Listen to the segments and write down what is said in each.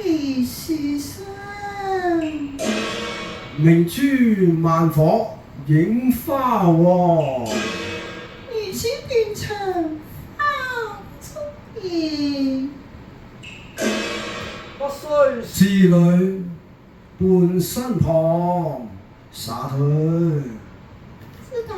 其是山，明珠萬火映花喎。如此斷腸花燭夜。不須仕女伴身旁灑退。知道。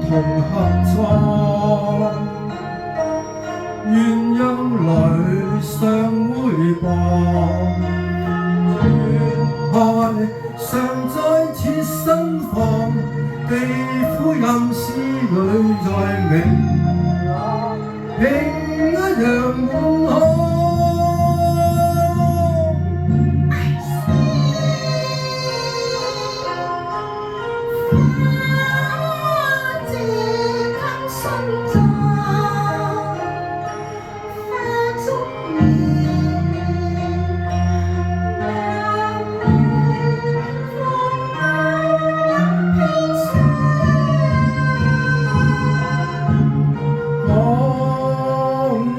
同合作，鴛鴦裏相會傍，願愛常在切身旁，地府暗思裏在平一樣滿腔。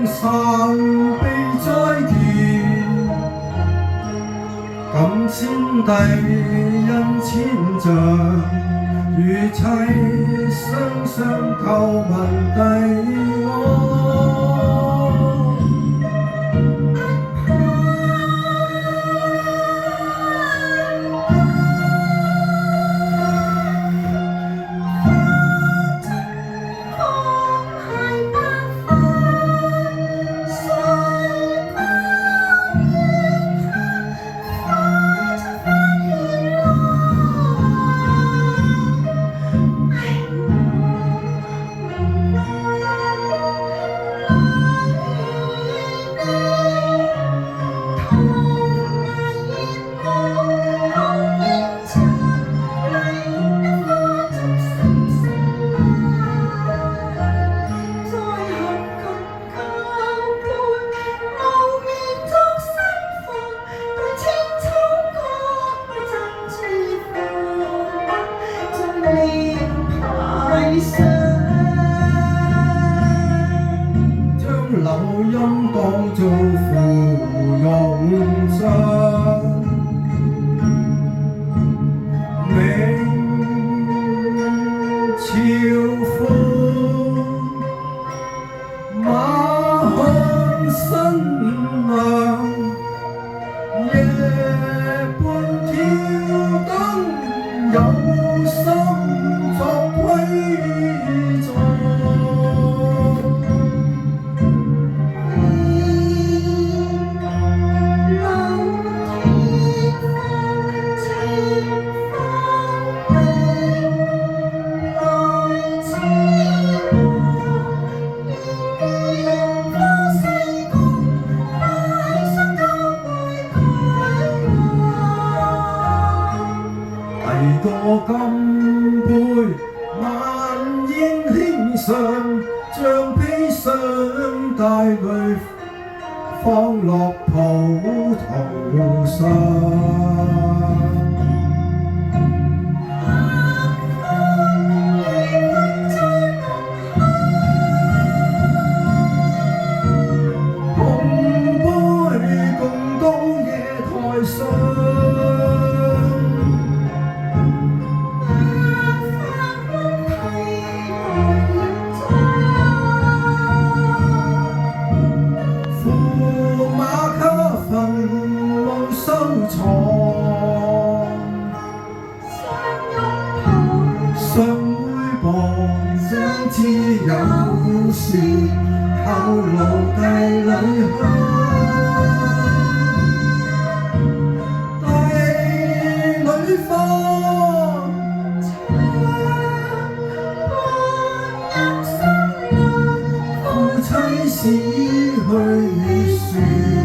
山悲再見，感天地因千丈，與妻雙雙舊聞帝安。柳陰當做芙蓉帳，明朝風馬看新娘，夜半挑燈有心作歸葬。遞個金杯，萬應輕上，將砒霜帶淚放落葡萄上。將自由時後路帶淚去，帶淚放。夫妻死去說